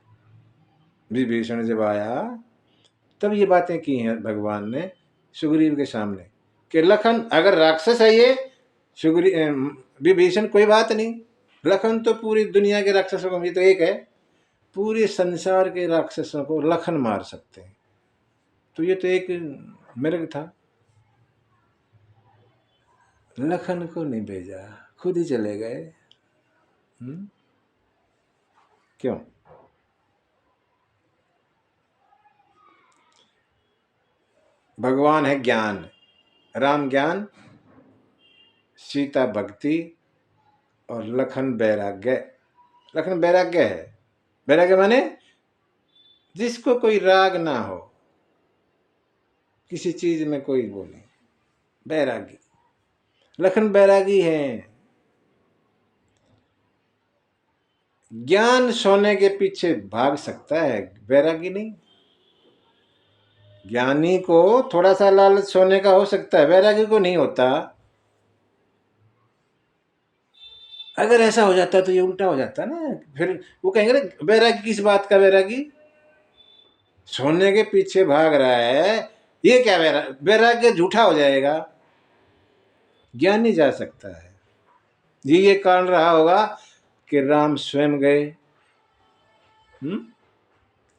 विभीषण जब आया तब ये बातें की हैं भगवान ने सुग्रीव के सामने कि लखन अगर राक्षस है ये, सुग्रीव विभीषण कोई बात नहीं, लखन तो पूरी दुनिया के राक्षसों को, ये तो एक है, पूरे संसार के राक्षसों को लखन मार सकते हैं, तो ये तो एक मृग था। लखन को नहीं भेजा, खुद ही चले गए। क्यों? भगवान है ज्ञान, राम ज्ञान, सीता भक्ति और लखन वैराग्य। लखन वैराग्य है, वैराग्य माने जिसको कोई राग ना हो, किसी चीज में कोई वो नहीं, बैरागी। लखन बैरागी है। ज्ञान सोने के पीछे भाग सकता है, बैरागी नहीं। ज्ञानी को थोड़ा सा लालच सोने का हो सकता है, बैरागी को नहीं होता। अगर ऐसा हो जाता तो ये उल्टा हो जाता ना, फिर वो कहेंगे ना बैरागी किस बात का बैरागी, सोने के पीछे भाग रहा है, ये क्या वैराग्य झूठा हो जाएगा। ज्ञानी जा सकता है। ये कारण रहा होगा कि राम स्वयं गए,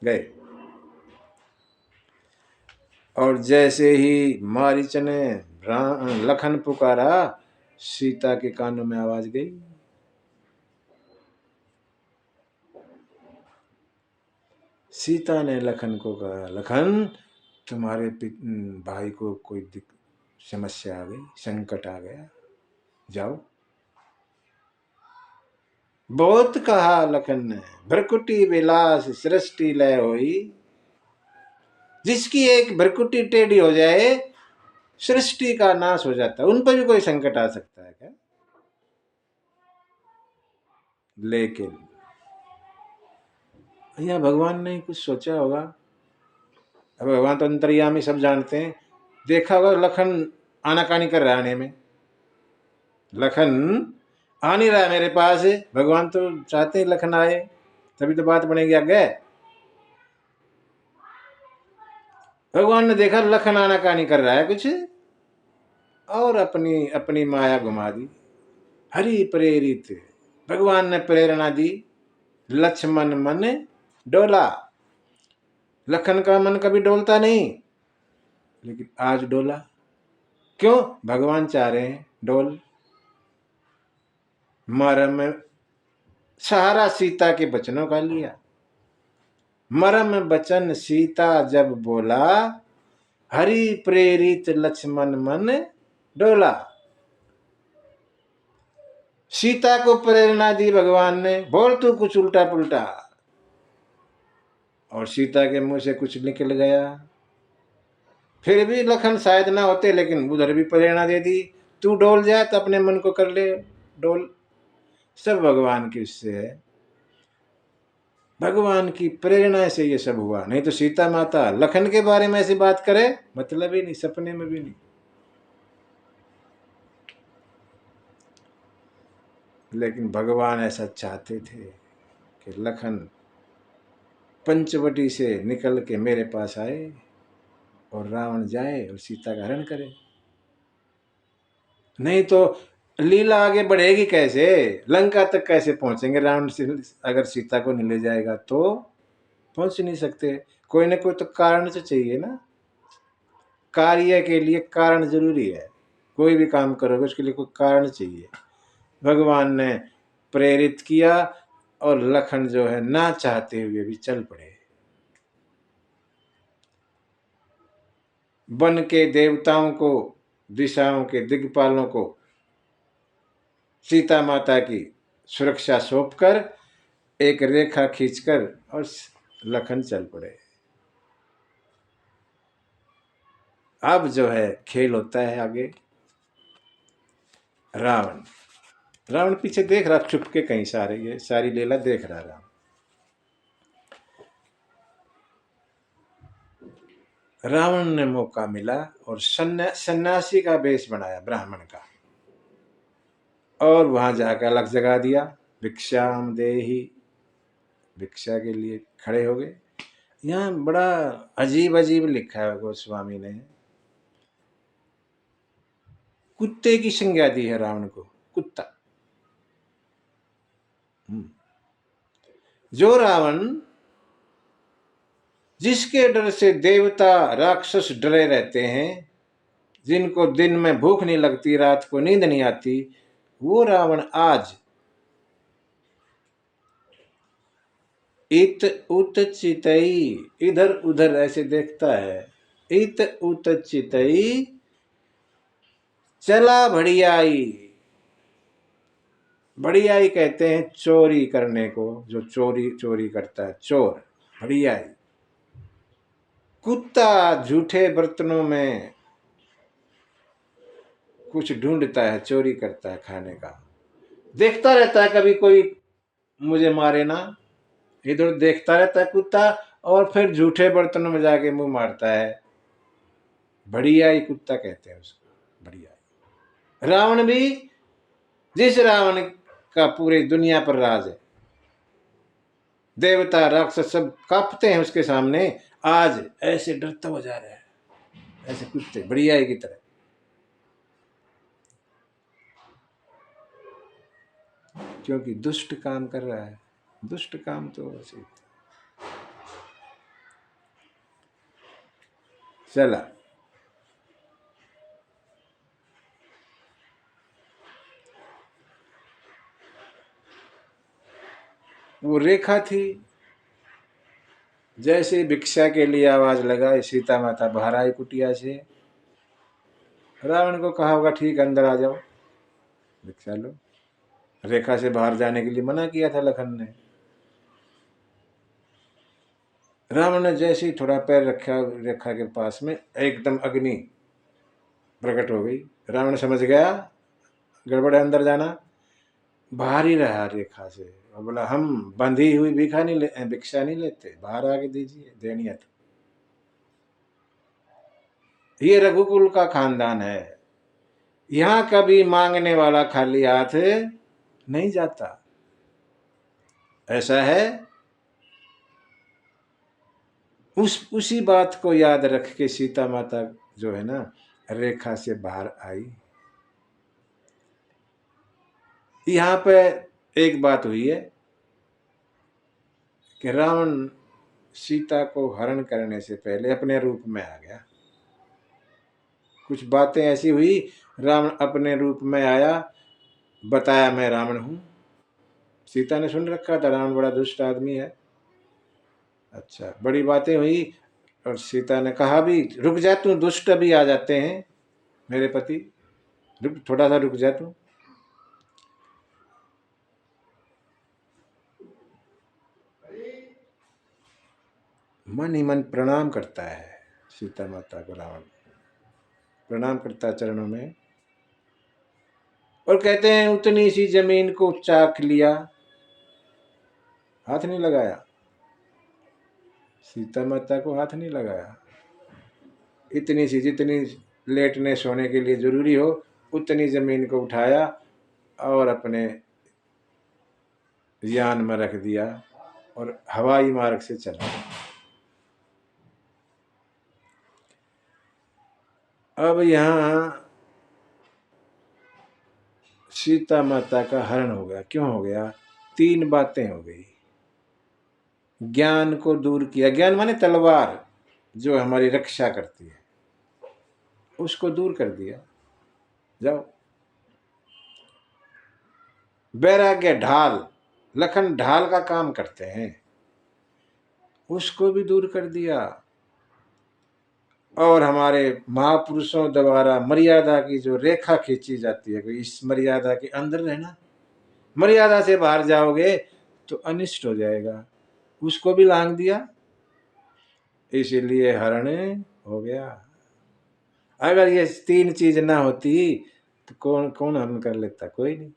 गए, और जैसे ही मारीच ने लखन पुकारा, सीता के कानों में आवाज गई। सीता ने लखन को कहा, लखन तुम्हारे भाई को कोई समस्या आ गई, संकट आ गया, जाओ। बहुत कहा लखन ने, भ्रकुटी विलास सृष्टि लय होई। जिसकी एक भ्रकुटी टेढ़ी हो जाए सृष्टि का नाश हो जाता है। उन पर भी कोई संकट आ सकता है क्या? लेकिन यहाँ भगवान ने कुछ सोचा होगा। अब भगवान तो अंतर्यामी, सब जानते हैं। देखा होगा लखन आनाकानी कर रहा है आने में, लखन आ नहीं रहा है मेरे पास। भगवान तो चाहते हैं लखन आए, तभी तो बात बनेगी आगे। भगवान ने देखा लखन आनाकानी कर रहा है कुछ, और अपनी अपनी माया घुमा दी। हरि प्रेरित भगवान ने प्रेरणा दी। लक्ष्मण मन डोला। लखन का मन कभी डोलता नहीं, लेकिन आज डोला। क्यों? भगवान चाह रहे हैं डोल। मरम सहारा सीता के वचनों का लिया। मरम वचन सीता जब बोला, हरि प्रेरित लक्ष्मण मन डोला। सीता को प्रेरणा दी भगवान ने, बोल तू कुछ उल्टा पुल्टा, और सीता के मुंह से कुछ निकल गया। फिर भी लखन शायद ना होते, लेकिन उधर भी प्रेरणा दे दी, तू डोल जा तो अपने मन को कर ले डोल। सब भगवान की उससे है, भगवान की प्रेरणा से ये सब हुआ। नहीं तो सीता माता लखन के बारे में ऐसी बात करे, मतलब ही नहीं, सपने में भी नहीं। लेकिन भगवान ऐसा चाहते थे कि लखन पंचवटी से निकल के मेरे पास आए और रावण जाए और सीता का हरण करे। नहीं तो लीला आगे बढ़ेगी कैसे? लंका तक कैसे पहुंचेंगे? रावण से अगर सीता को नहीं ले जाएगा तो पहुंच नहीं सकते। कोई ना कोई तो कारण तो चाहिए ना। कार्य के लिए कारण जरूरी है। कोई भी काम करोगे उसके लिए कोई कारण चाहिए। भगवान ने प्रेरित किया और लखन जो है ना चाहते हुए भी चल पड़े। वन के देवताओं को, दिशाओं के दिग्पालों को सीता माता की सुरक्षा सौंपकर एक रेखा खींचकर और लखन चल पड़े। अब जो है खेल होता है आगे। रावण रावण पीछे देख रहा, छुप के कहीं सारे ये सारी लीला देख रहा रावण। रावण ने मौका मिला और सन्यासी का वेश बनाया, ब्राह्मण का, और वहां जाकर अलग जगा दिया। भिक्षाम देहि, भिक्षा के लिए खड़े हो गए। यहाँ बड़ा अजीब अजीब लिखा है गोस्वामी ने। कुत्ते की संज्ञा दी है रावण को, कुत्ता। जो रावण, जिसके डर से देवता राक्षस डरे रहते हैं, जिनको दिन में भूख नहीं लगती, रात को नींद नहीं आती, वो रावण आज इत उत चितई, इधर उधर ऐसे देखता है। इत उत चितई चला बढ़ियाई। बढ़ियाई कहते हैं चोरी करने को, जो चोरी चोरी करता है, चोर बढ़ियाई। कुत्ता झूठे बर्तनों में कुछ ढूंढता है, चोरी करता है खाने का। देखता रहता है कभी कोई मुझे मारे ना, इधर देखता रहता है कुत्ता, और फिर झूठे बर्तनों में जाके मुंह मारता है। बढ़ियाई कुत्ता कहते हैं उसको, बढ़ियाई। रावण भी, जिस रावण का पूरी दुनिया पर राज है, देवता राक्षस सब कांपते हैं उसके सामने, आज ऐसे डरता हुआ जा रहा है, ऐसे कुत्ते बढ़ियाई की तरह। क्योंकि दुष्ट काम कर रहा है। दुष्ट काम तो ऐसे चला। वो रेखा थी, जैसे भिक्षा के लिए आवाज लगाई, सीता माता बाहर आई कुटिया से। रावण को कहा होगा ठीक अंदर आ जाओ, भिक्षा लो। रेखा से बाहर जाने के लिए मना किया था लखन ने। रावण ने जैसे ही थोड़ा पैर रखा रेखा के पास में, एकदम अग्नि प्रकट हो गई। रावण समझ गया गड़बड़ है, अंदर जाना। बाहर ही रहा रेखा से और बोला हम बंधी हुई भिक्षा नहीं लेते, बाहर आके दीजिए, देनी है तो। ये रघुकुल का खानदान है, यहां कभी मांगने वाला खाली हाथ नहीं जाता। ऐसा है। उसी बात को याद रख के सीता माता जो है ना रेखा से बाहर आई। यहां पे एक बात हुई है कि रावण सीता को हरण करने से पहले अपने रूप में आ गया। कुछ बातें ऐसी हुई, रावण अपने रूप में आया, बताया मैं रावण हूं। सीता ने सुन रखा था रावण बड़ा दुष्ट आदमी है। अच्छा, बड़ी बातें हुई और सीता ने कहा भी रुक जा तू, दुष्ट भी आ जाते हैं मेरे पति, रुक थोड़ा सा रुक जा तू। मन ही मन प्रणाम करता है सीता माता को रावण, प्रणाम करता है चरणों में और कहते हैं उतनी सी जमीन को चाक लिया, हाथ नहीं लगाया, सीता माता को हाथ नहीं लगाया। इतनी सी जितनी लेटने सोने के लिए जरूरी हो उतनी जमीन को उठाया और अपने यान में रख दिया और हवाई मार्ग से चला। अब यहां सीता माता का हरण हो गया। क्यों हो गया? तीन बातें हो गई। ज्ञान को दूर किया, ज्ञान माने तलवार जो हमारी रक्षा करती है, उसको दूर कर दिया। जाओ। वैराग्य ढाल, लखन ढाल का काम करते हैं, उसको भी दूर कर दिया। और हमारे महापुरुषों द्वारा मर्यादा की जो रेखा खींची जाती है, इस मर्यादा के अंदर रहना, मर्यादा से बाहर जाओगे तो अनिष्ट हो जाएगा, उसको भी लांग दिया। इसीलिए हरण हो गया। अगर ये तीन चीज ना होती तो कौन कौन हरण कर लेता? कोई नहीं।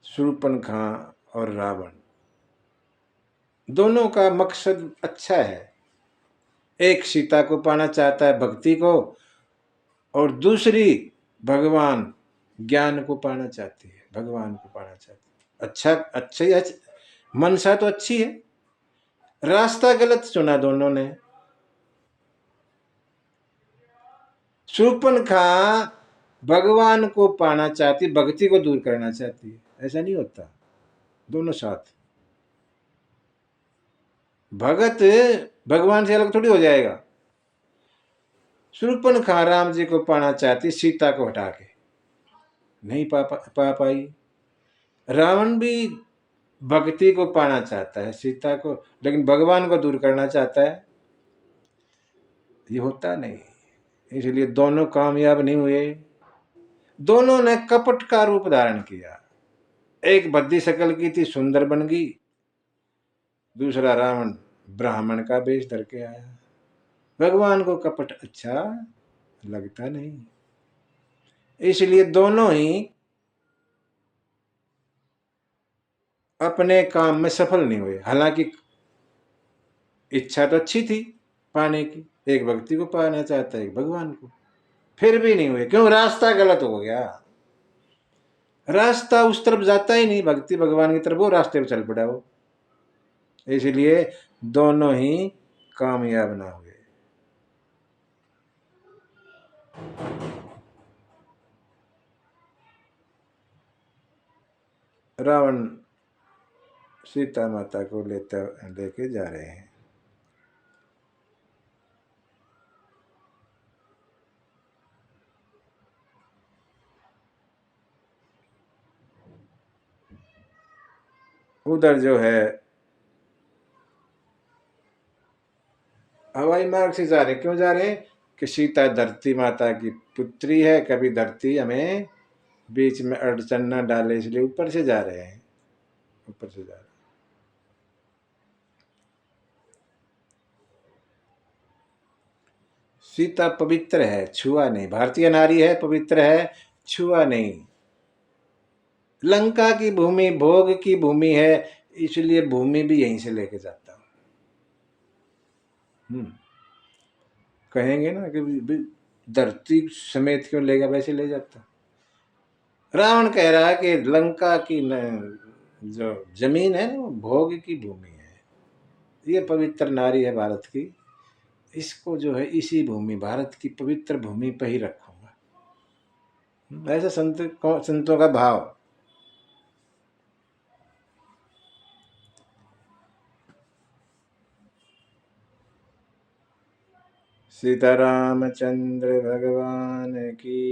शूर्पणखा और रावण दोनों का मकसद अच्छा है। एक सीता को पाना चाहता है, भक्ति को, और दूसरी भगवान ज्ञान को पाना चाहती है, भगवान को पाना चाहती है। अच्छा अच्छा ही मनसा तो अच्छी है, रास्ता गलत चुना दोनों ने। शूर्पणखा भगवान को पाना चाहती, भक्ति को दूर करना चाहती है। ऐसा नहीं होता, दोनों साथ। भगत भगवान से अलग थोड़ी हो जाएगा। शूर्पणखा राम जी को पाना चाहती, सीता को हटा के नहीं पा पाई। रावण भी भक्ति को पाना चाहता है, सीता को, लेकिन भगवान को दूर करना चाहता है। ये होता नहीं, इसलिए दोनों कामयाब नहीं हुए। दोनों ने कपट का रूप धारण किया। एक भद्दी शकल की थी, सुंदर बन गई। दूसरा रावण ब्राह्मण का वेश धर के आया। भगवान को कपट अच्छा लगता नहीं, इसलिए दोनों ही अपने काम में सफल नहीं हुए। हालांकि इच्छा तो अच्छी थी पाने की, एक भक्ति को पाना चाहता है, एक भगवान को, फिर भी नहीं हुए। क्यों? रास्ता गलत हो गया। रास्ता उस तरफ जाता ही नहीं, भक्ति भगवान की तरफ, वो रास्ते पे चल पड़ा वो। इसलिए दोनों ही कामयाब ना हुए। रावण सीता माता को लेके जा रहे हैं। उधर जो है हवाई मार्ग से जा रहे, क्यों जा रहे हैं कि सीता धरती माता की पुत्री है, कभी धरती हमें बीच में अड़चन न डाले, इसलिए ऊपर से जा रहे हैं, ऊपर से जा रहे हैं। सीता पवित्र है, छुआ नहीं, भारतीय नारी है, पवित्र है, छुआ नहीं। लंका की भूमि भोग की भूमि है, इसलिए भूमि भी यहीं से लेके जाता हूं। कहेंगे ना कि धरती समेत क्यों लेगा, वैसे ले जाता। रावण कह रहा है कि लंका की जो जमीन है ना वो भोग की भूमि है, ये पवित्र नारी है भारत की, इसको जो है इसी भूमि भारत की पवित्र भूमि पर ही रखूंगा। ऐसा संतों का भाव। सीतारामचंद्र भगवान की